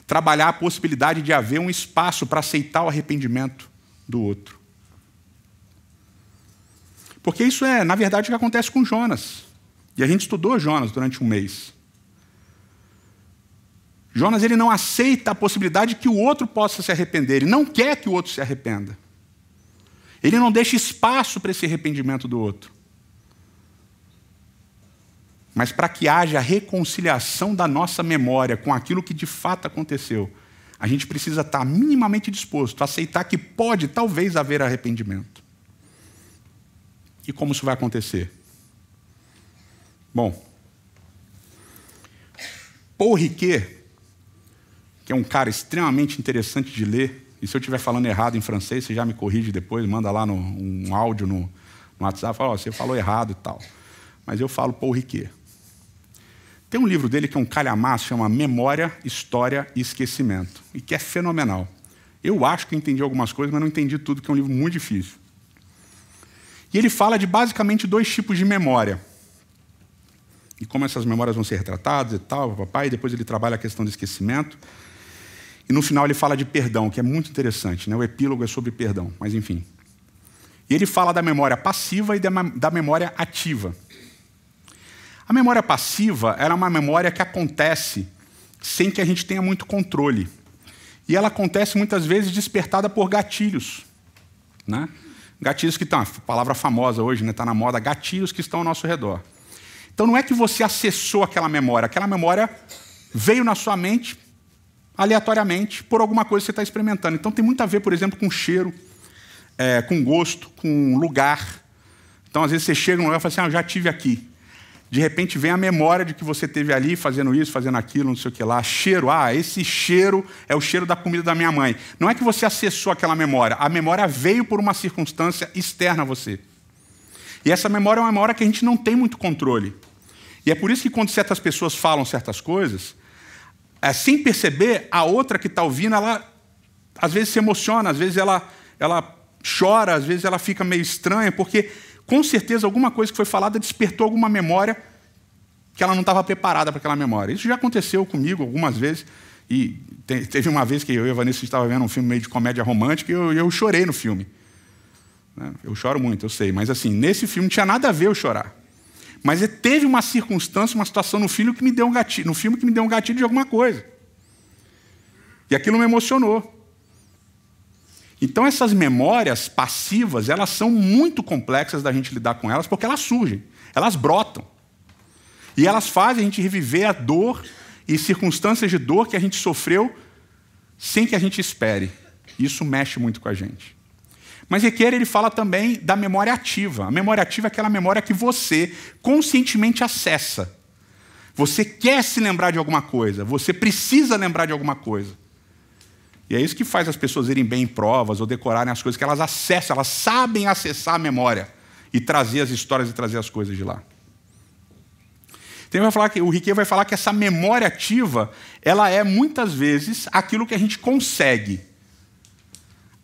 trabalhar a possibilidade de haver um espaço para aceitar o arrependimento do outro. Porque isso é, na verdade, o que acontece com Jonas. E a gente estudou Jonas durante um mês. Jonas, ele não aceita a possibilidade de que o outro possa se arrepender. Ele não quer que o outro se arrependa. Ele não deixa espaço para esse arrependimento do outro. Mas para que haja reconciliação da nossa memória com aquilo que de fato aconteceu, a gente precisa estar minimamente disposto a aceitar que pode, talvez, haver arrependimento. E como isso vai acontecer? Bom, Paul Ricoeur, que é um cara extremamente interessante de ler, e se eu estiver falando errado em francês, você já me corrige depois, manda lá um áudio no WhatsApp, fala, você falou errado e tal. Mas eu falo Paul Ricoeur. Tem um livro dele que é um calhamaço, chama Memória, História e Esquecimento, e que é fenomenal. Eu acho que entendi algumas coisas, mas não entendi tudo, que é um livro muito difícil. E ele fala de basicamente 2 tipos de memória. E como essas memórias vão ser retratadas e tal, papai, e depois ele trabalha a questão do esquecimento. E no final ele fala de perdão, que é muito interessante, né? O epílogo é sobre perdão, mas enfim. E ele fala da memória passiva e da memória ativa. A memória passiva ela é uma memória que acontece sem que a gente tenha muito controle. E ela acontece muitas vezes despertada por gatilhos, né? Gatilhos que estão, a palavra famosa hoje, né? Está na moda, gatilhos que estão ao nosso redor. Então não é que você acessou aquela memória veio na sua mente aleatoriamente por alguma coisa que você está experimentando. Então tem muito a ver, por exemplo, com cheiro, com gosto, com lugar. Então às vezes você chega num lugar e fala assim, eu já estive aqui. De repente vem a memória de que você esteve ali fazendo isso, fazendo aquilo, não sei o que lá. Cheiro, esse cheiro é o cheiro da comida da minha mãe. Não é que você acessou aquela memória, a memória veio por uma circunstância externa a você. E essa memória é uma memória que a gente não tem muito controle. E é por isso que quando certas pessoas falam certas coisas, sem perceber, a outra que está ouvindo, ela às vezes se emociona, às vezes ela chora, às vezes ela fica meio estranha, porque com certeza alguma coisa que foi falada despertou alguma memória que ela não estava preparada para aquela memória. Isso já aconteceu comigo algumas vezes. E teve uma vez que eu e a Vanessa estava vendo um filme meio de comédia romântica e eu chorei no filme. Eu choro muito, eu sei. Mas assim, nesse filme não tinha nada a ver eu chorar. Mas teve uma circunstância, uma situação no filme que me deu um gatilho de alguma coisa. E aquilo me emocionou. Então essas memórias passivas, elas são muito complexas da gente lidar com elas, porque elas surgem, elas brotam. E elas fazem a gente reviver a dor e circunstâncias de dor que a gente sofreu sem que a gente espere. Isso mexe muito com a gente. Mas Ricoeur, ele fala também da memória ativa. A memória ativa é aquela memória que você conscientemente acessa. Você quer se lembrar de alguma coisa, você precisa lembrar de alguma coisa. E é isso que faz as pessoas irem bem em provas ou decorarem as coisas, que elas acessam, elas sabem acessar a memória e trazer as histórias e trazer as coisas de lá. Então o Ricoeur vai falar que essa memória ativa, ela é muitas vezes aquilo que a gente consegue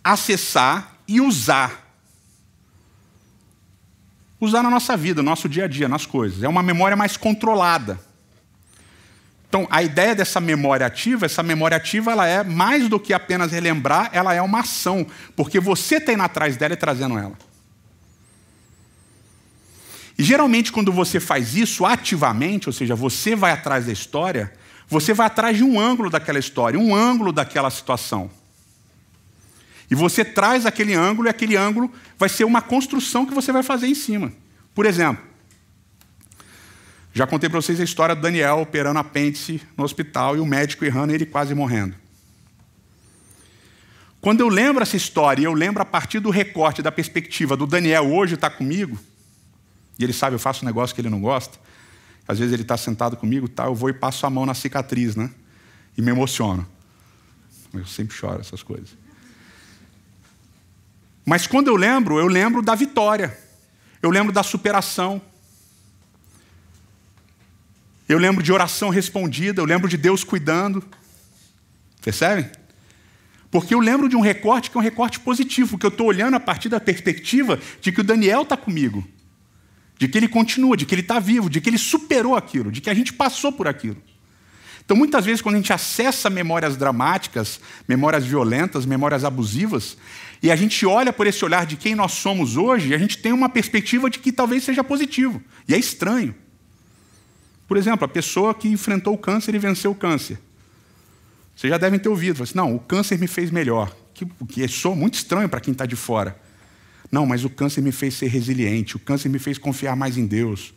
acessar e usar. Usar na nossa vida, no nosso dia a dia, nas coisas. É uma memória mais controlada. Então, a ideia dessa memória ativa ela é mais do que apenas relembrar, ela é uma ação, porque você está indo atrás dela e trazendo ela. E geralmente, quando você faz isso ativamente, ou seja, você vai atrás da história, você vai atrás de um ângulo daquela história, um ângulo daquela situação. E você traz aquele ângulo, e aquele ângulo vai ser uma construção que você vai fazer em cima. Por exemplo, já contei para vocês a história do Daniel operando apêndice no hospital e o médico errando e ele quase morrendo. Quando eu lembro essa história, e eu lembro a partir do recorte, da perspectiva do Daniel hoje está comigo, e ele sabe, eu faço um negócio que ele não gosta, às vezes ele está sentado comigo, tá, eu vou e passo a mão na cicatriz, né? E me emociono. Eu sempre choro essas coisas. Mas quando eu lembro da vitória. Eu lembro da superação. Eu lembro de oração respondida, eu lembro de Deus cuidando. Percebem? Porque eu lembro de um recorte que é um recorte positivo, porque eu estou olhando a partir da perspectiva de que o Daniel está comigo, de que ele continua, de que ele está vivo, de que ele superou aquilo, de que a gente passou por aquilo. Então, muitas vezes, quando a gente acessa memórias dramáticas, memórias violentas, memórias abusivas, e a gente olha por esse olhar de quem nós somos hoje, a gente tem uma perspectiva de que talvez seja positivo. E é estranho. Por exemplo, a pessoa que enfrentou o câncer e venceu o câncer. Vocês já devem ter ouvido. Fala assim, não, o câncer me fez melhor. Que soa muito estranho para quem está de fora. Não, mas o câncer me fez ser resiliente. O câncer me fez confiar mais em Deus.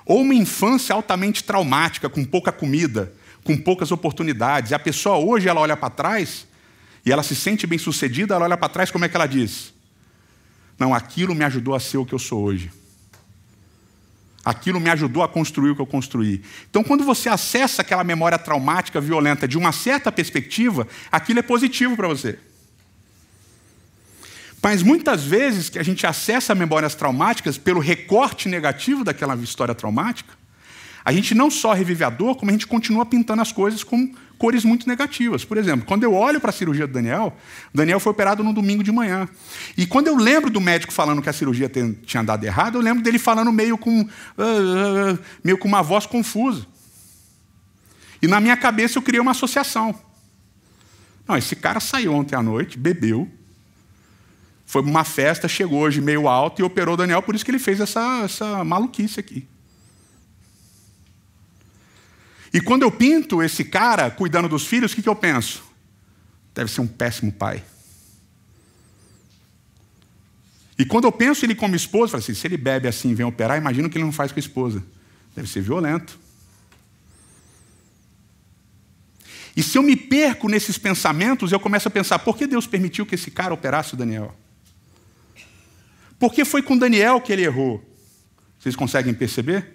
Ou uma infância altamente traumática, com pouca comida, com poucas oportunidades. E a pessoa hoje, ela olha para trás e ela se sente bem-sucedida, ela olha para trás, como é que ela diz? Não, aquilo me ajudou a ser o que eu sou hoje. Aquilo me ajudou a construir o que eu construí. Então, quando você acessa aquela memória traumática, violenta, de uma certa perspectiva, aquilo é positivo para você. Mas muitas vezes que a gente acessa memórias traumáticas pelo recorte negativo daquela história traumática, a gente não só revive a dor, como a gente continua pintando as coisas com cores muito negativas. Por exemplo, quando eu olho para a cirurgia do Daniel, o Daniel foi operado no domingo de manhã. E quando eu lembro do médico falando que a cirurgia tinha dado errado, eu lembro dele falando meio com uma voz confusa. E na minha cabeça eu criei uma associação. Não, esse cara saiu ontem à noite, bebeu, foi para uma festa, chegou hoje meio alto e operou o Daniel, por isso que ele fez essa maluquice aqui. E quando eu pinto esse cara cuidando dos filhos, o que eu penso? Deve ser um péssimo pai. E quando eu penso ele como esposa, eu falo assim, se ele bebe assim e vem operar, imagina o que ele não faz com a esposa. Deve ser violento. E se eu me perco nesses pensamentos, eu começo a pensar, por que Deus permitiu que esse cara operasse o Daniel? Por que foi com Daniel que ele errou? Vocês conseguem perceber?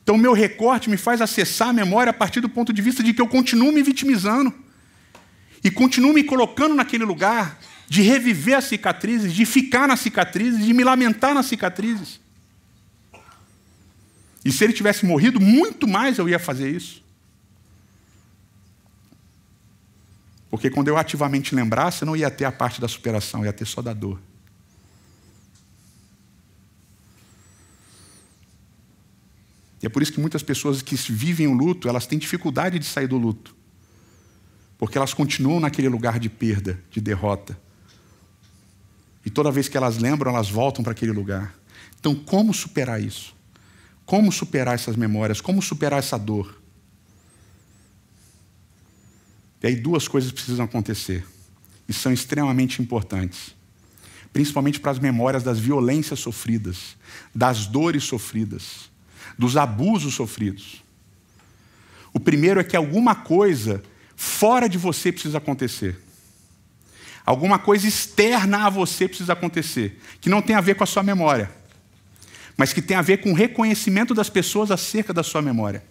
Então, o meu recorte me faz acessar a memória a partir do ponto de vista de que eu continuo me vitimizando e continuo me colocando naquele lugar de reviver as cicatrizes, de ficar nas cicatrizes, de me lamentar nas cicatrizes. E se ele tivesse morrido, muito mais eu ia fazer isso. Porque quando eu ativamente lembrasse, eu não ia ter a parte da superação, ia ter só da dor. E é por isso que muitas pessoas que vivem o luto, elas têm dificuldade de sair do luto. Porque elas continuam naquele lugar de perda, de derrota. E toda vez que elas lembram, elas voltam para aquele lugar. Então, como superar isso? Como superar essas memórias? Como superar essa dor? E aí duas coisas precisam acontecer. E são extremamente importantes. Principalmente para as memórias das violências sofridas, das dores sofridas, dos abusos sofridos. O primeiro é que alguma coisa fora de você precisa acontecer. Alguma coisa externa a você precisa acontecer, que não tem a ver com a sua memória, mas que tem a ver com o reconhecimento das pessoas acerca da sua memória.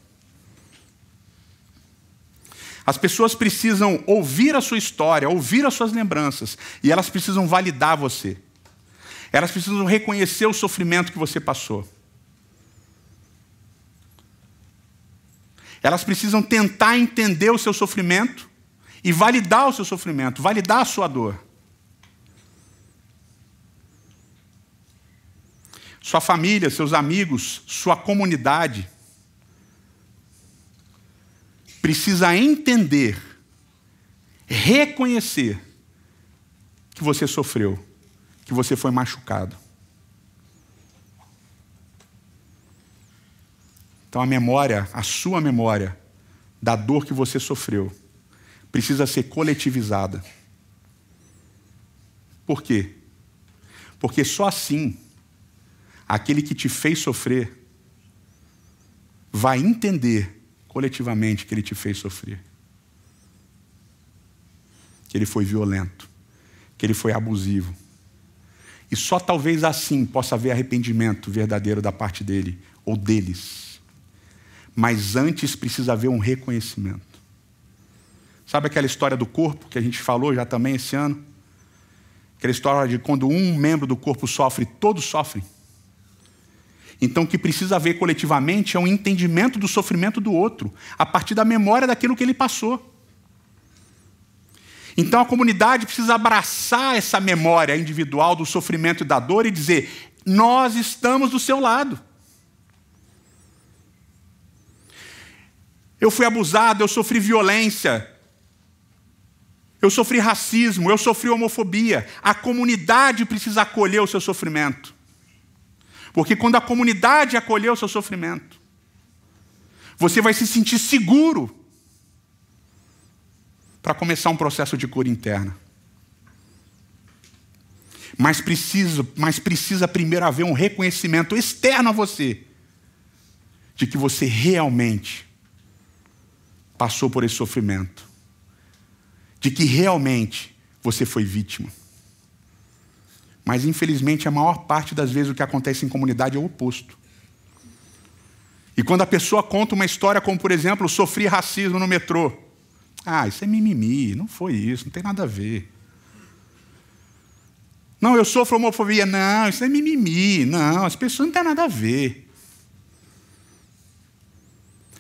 As pessoas precisam ouvir a sua história, ouvir as suas lembranças, e elas precisam validar você. Elas precisam reconhecer o sofrimento que você passou. Elas precisam tentar entender o seu sofrimento e validar o seu sofrimento, validar a sua dor. Sua família, seus amigos, sua comunidade precisa entender, reconhecer que você sofreu, que você foi machucado. Então a memória, a sua memória da dor que você sofreu, precisa ser coletivizada. Por quê? Porque só assim, aquele que te fez sofrer vai entender coletivamente que ele te fez sofrer. Que ele foi violento, que ele foi abusivo. E só talvez assim possa haver arrependimento verdadeiro da parte dele ou deles. Mas antes precisa haver um reconhecimento. Sabe aquela história do corpo que a gente falou já também esse ano? Aquela história de quando um membro do corpo sofre, todos sofrem. Então o que precisa haver coletivamente é um entendimento do sofrimento do outro, a partir da memória daquilo que ele passou. Então a comunidade precisa abraçar essa memória individual do sofrimento e da dor e dizer, nós estamos do seu lado. Eu fui abusado, eu sofri violência, eu sofri racismo, eu sofri homofobia. A comunidade precisa acolher o seu sofrimento. Porque quando a comunidade acolher o seu sofrimento, você vai se sentir seguro para começar um processo de cura interna. Mas precisa primeiro haver um reconhecimento externo a você de que você realmente passou por esse sofrimento, de que realmente você foi vítima. Mas infelizmente a maior parte das vezes o que acontece em comunidade é o oposto. E quando a pessoa conta uma história como, por exemplo, sofri racismo no metrô. Ah, isso é mimimi, não foi isso, não tem nada a ver. Não, eu sofro homofobia. Não, isso é mimimi. Não, as pessoas não têm nada a ver.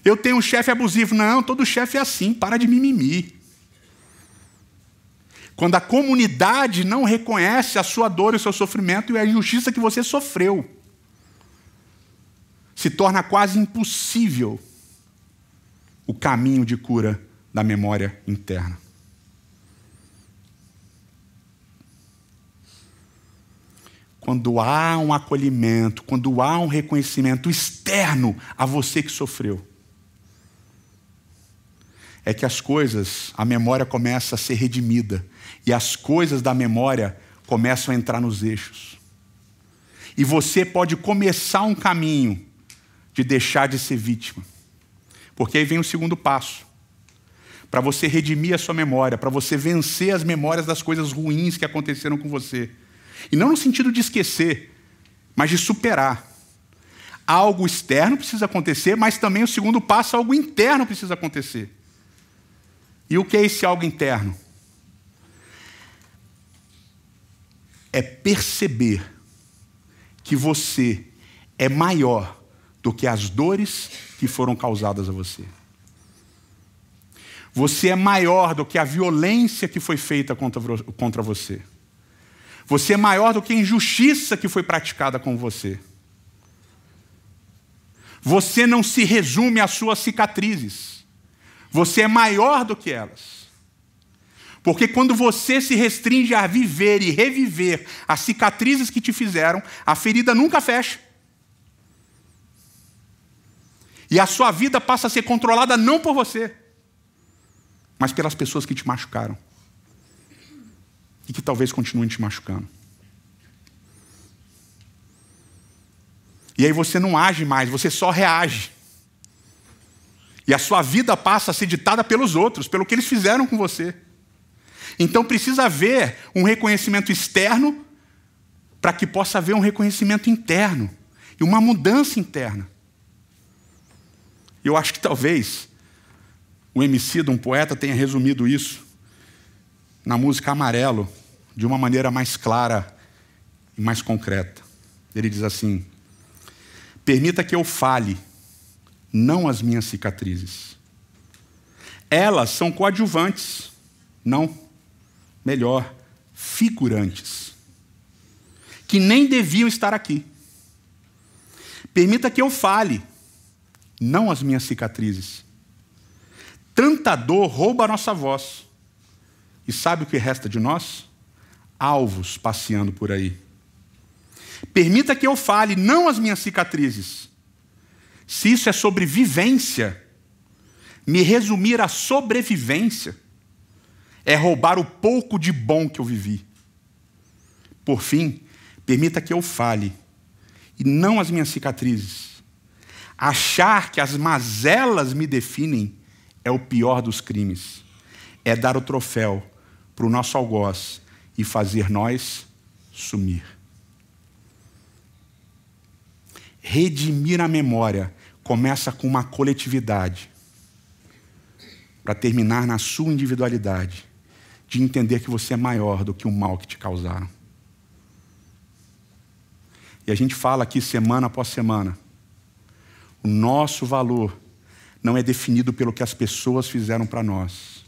Eu tenho um chefe abusivo. Não, todo chefe é assim, para de mimimi. Quando a comunidade não reconhece a sua dor e o seu sofrimento e a injustiça que você sofreu, se torna quase impossível o caminho de cura da memória interna. Quando há um acolhimento, quando há um reconhecimento externo a você que sofreu, é que as coisas, a memória começa a ser redimida e as coisas da memória começam a entrar nos eixos. E você pode começar um caminho de deixar de ser vítima. Porque aí vem o segundo passo. Para você redimir a sua memória, para você vencer as memórias das coisas ruins que aconteceram com você. E não no sentido de esquecer, mas de superar. Algo externo precisa acontecer, mas também o segundo passo, algo interno precisa acontecer. E o que é esse algo interno? É perceber que você é maior do que as dores que foram causadas a você. Você é maior do que a violência que foi feita contra você. Você é maior do que a injustiça que foi praticada com você. Você não se resume às suas cicatrizes. Você é maior do que elas. Porque quando você se restringe a viver e reviver as cicatrizes que te fizeram, a ferida nunca fecha. E a sua vida passa a ser controlada não por você, mas pelas pessoas que te machucaram. E que talvez continuem te machucando. E aí você não age mais, você só reage. E a sua vida passa a ser ditada pelos outros, pelo que eles fizeram com você. Então precisa haver um reconhecimento externo para que possa haver um reconhecimento interno e uma mudança interna. Eu acho que talvez o Emicida, um poeta, tenha resumido isso na música Amarelo, de uma maneira mais clara e mais concreta. Ele diz assim: permita que eu fale, não as minhas cicatrizes. Elas são coadjuvantes, não, melhor, figurantes, que nem deviam estar aqui. Permita que eu fale, não as minhas cicatrizes. Tanta dor rouba a nossa voz. E sabe o que resta de nós? Alvos passeando por aí. Permita que eu fale, não as minhas cicatrizes. Se isso é sobre vivência, me resumir à sobrevivência é roubar o pouco de bom que eu vivi. Por fim, permita que eu fale, e não as minhas cicatrizes. Achar que as mazelas me definem é o pior dos crimes. É dar o troféu para o nosso algoz e fazer nós sumir. Redimir a memória começa com uma coletividade, para terminar na sua individualidade, de entender que você é maior do que o mal que te causaram. E a gente fala aqui semana após semana, o nosso valor não é definido pelo que as pessoas fizeram para nós.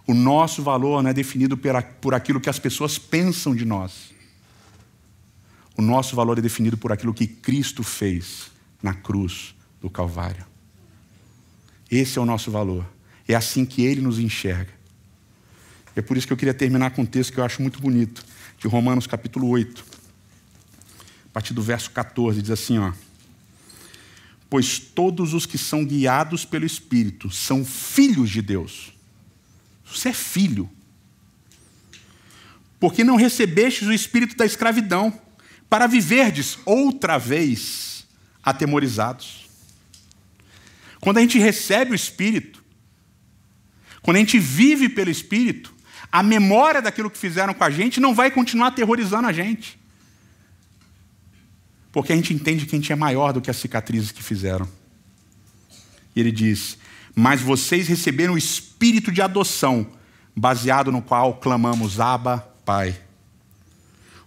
O nosso valor não é definido por aquilo que as pessoas pensam de nós. O nosso valor é definido por aquilo que Cristo fez na cruz do Calvário. Esse é o nosso valor. É assim que Ele nos enxerga. É por isso que eu queria terminar com um texto que eu acho muito bonito, de Romanos capítulo 8. A partir do verso 14, diz assim, ó: pois todos os que são guiados pelo Espírito são filhos de Deus. Você é filho. Porque não recebestes o espírito da escravidão, para viverdes outra vez atemorizados. Quando a gente recebe o Espírito, quando a gente vive pelo Espírito, a memória daquilo que fizeram com a gente não vai continuar aterrorizando a gente. Porque a gente entende que a gente é maior do que as cicatrizes que fizeram. E ele diz: mas vocês receberam o espírito de adoção, baseado no qual clamamos, Abba, Pai.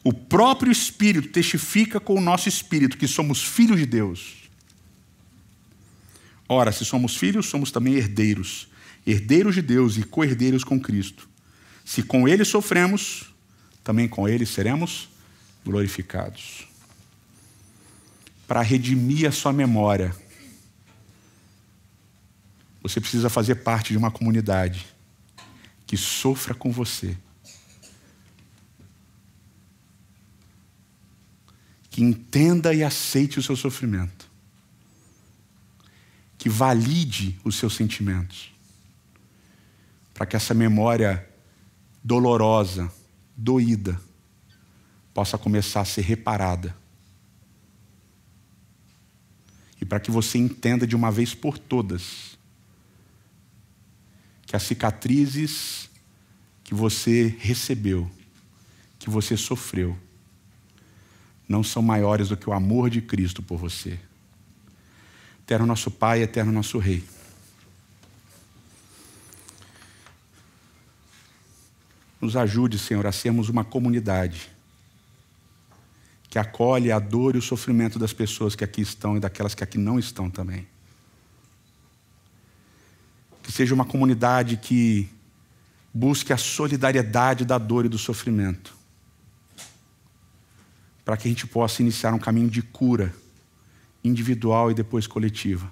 O próprio Espírito testifica com o nosso espírito que somos filhos de Deus. Ora, se somos filhos, somos também herdeiros. Herdeiros de Deus e co-herdeiros com Cristo. Se com Ele sofremos, também com Ele seremos glorificados. Para redimir a sua memória, você precisa fazer parte de uma comunidade que sofra com você, que entenda e aceite o seu sofrimento, que valide os seus sentimentos, para que essa memória dolorosa, doída, possa começar a ser reparada. E para que você entenda de uma vez por todas que as cicatrizes que você recebeu, que você sofreu, não são maiores do que o amor de Cristo por você. Eterno nosso Pai, eterno nosso Rei. Nos ajude, Senhor, a sermos uma comunidade que acolhe a dor e o sofrimento das pessoas que aqui estão e daquelas que aqui não estão também. Que seja uma comunidade que busque a solidariedade da dor e do sofrimento, para que a gente possa iniciar um caminho de cura individual e depois coletiva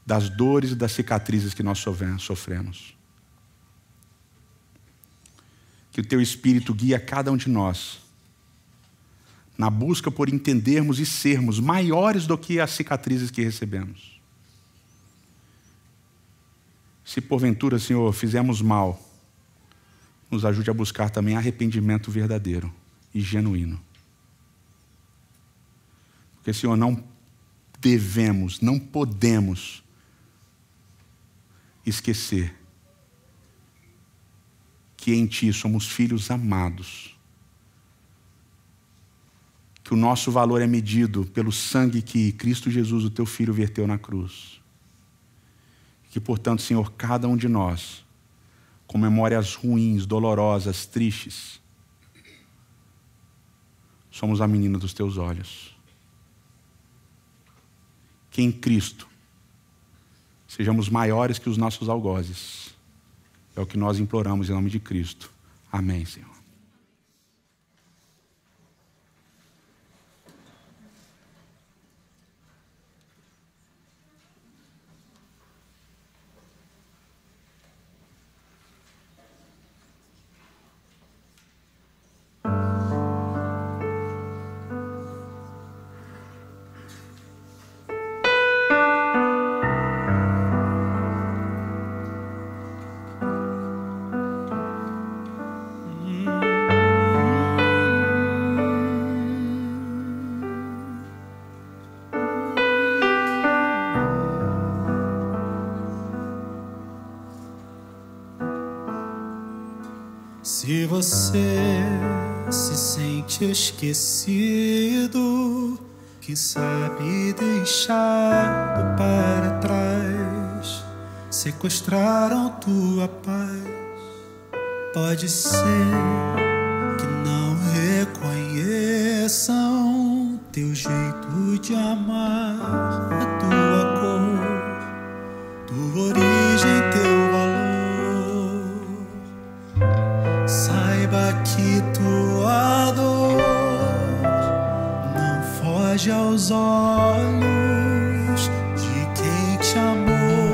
das dores e das cicatrizes que nós sofremos. Que o Teu Espírito guie a cada um de nós na busca por entendermos e sermos maiores do que as cicatrizes que recebemos. Se porventura, Senhor, fizemos mal, nos ajude a buscar também arrependimento verdadeiro e genuíno. Porque, Senhor, não devemos, não podemos esquecer que em Ti somos filhos amados, que o nosso valor é medido pelo sangue que Cristo Jesus, o Teu Filho, verteu na cruz. Que, portanto, Senhor, cada um de nós, com memórias ruins, dolorosas, tristes, somos a menina dos Teus olhos. Que em Cristo sejamos maiores que os nossos algozes. É o que nós imploramos em nome de Cristo. Amém, Senhor. Se você se sente esquecido, que sabe deixado para trás, sequestraram tua paz. Pode ser que não reconheçam teu jeito de amar, a tua cor, tua origem, teu valor. Saiba que tua dor não foge aos olhos de quem te amou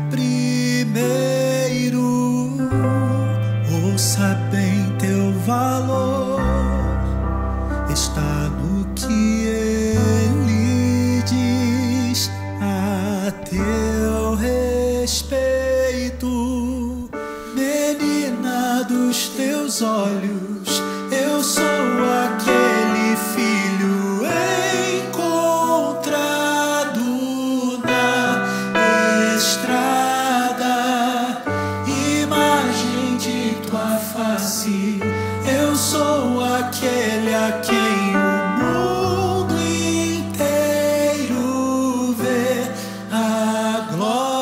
primeiro. Ouça bem, teu valor está no que perfeito, menina dos teus olhos, eu sou aquele filho encontrado na estrada, imagem de tua face, eu sou aquele a quem o mundo inteiro vê a glória.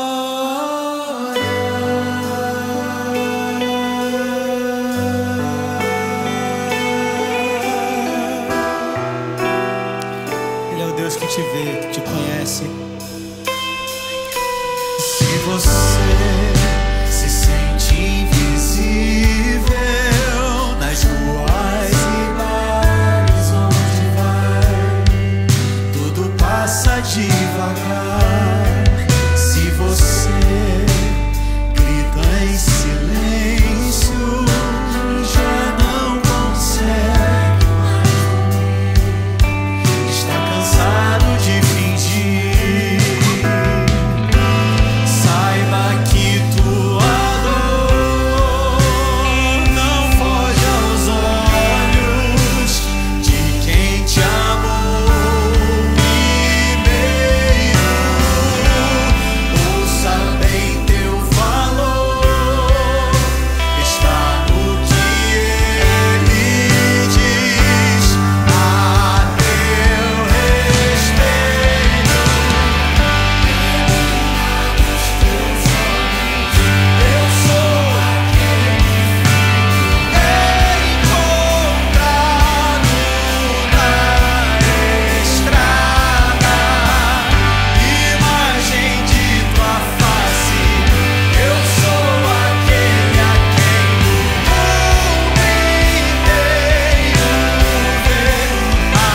Ele é o Deus que te vê, que te conhece. Se você se sente invisível nas ruas e bares onde vai, tudo passa devagar. Se você grita em silêncio e já não consegue mais dormir, está cansado de fingir, saiba que tua dor não foge aos olhos de quem te amou primeiro. Ouça bem, teu valor está no que ele diz a teu respeito. Eu sou aquele encontrado na estrada, imagem de tua face, eu sou aquele a quem o mundo inteiro vê a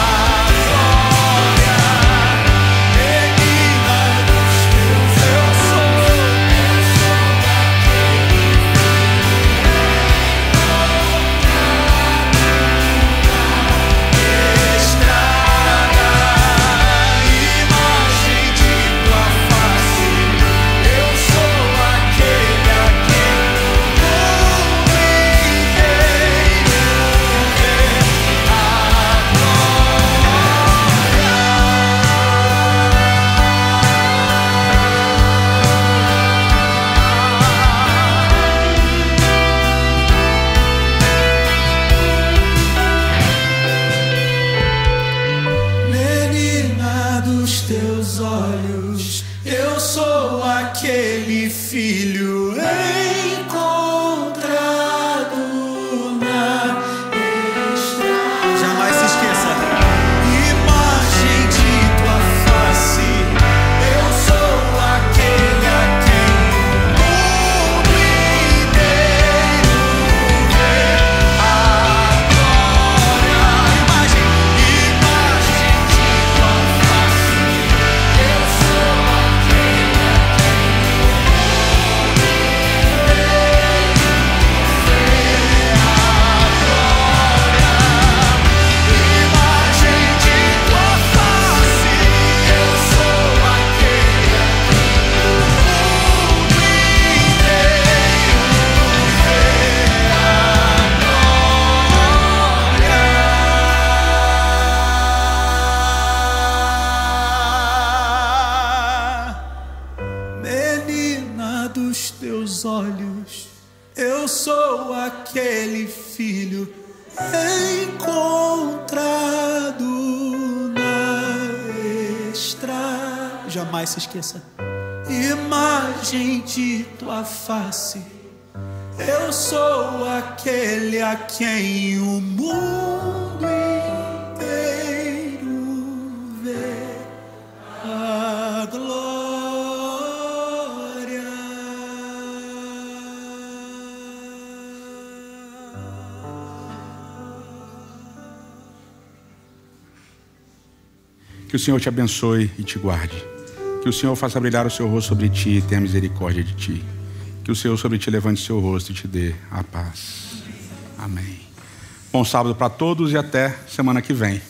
glória. Menina dos teus, eu sou estrada, imagem de tua face, eu sou aquele a quem o mundo inteiro vê a menina dos teus olhos, eu sou aquele filho encontrado na estrada. Jamais se esqueça. Imagem de tua face, eu sou aquele a quem o mundo inteiro vê a glória. Imagem de tua face, eu sou aquele a quem o mundo olhos, eu sou aquele filho encontrado na estrada. Jamais se esqueça. Imagem de tua face, eu sou aquele a quem o mundo inteiro vê a glória. Que o Senhor te abençoe e te guarde. Que o Senhor faça brilhar o seu rosto sobre ti e tenha misericórdia de ti. Que o Senhor sobre ti levante seu rosto e te dê a paz. Amém. Bom sábado para todos e até semana que vem.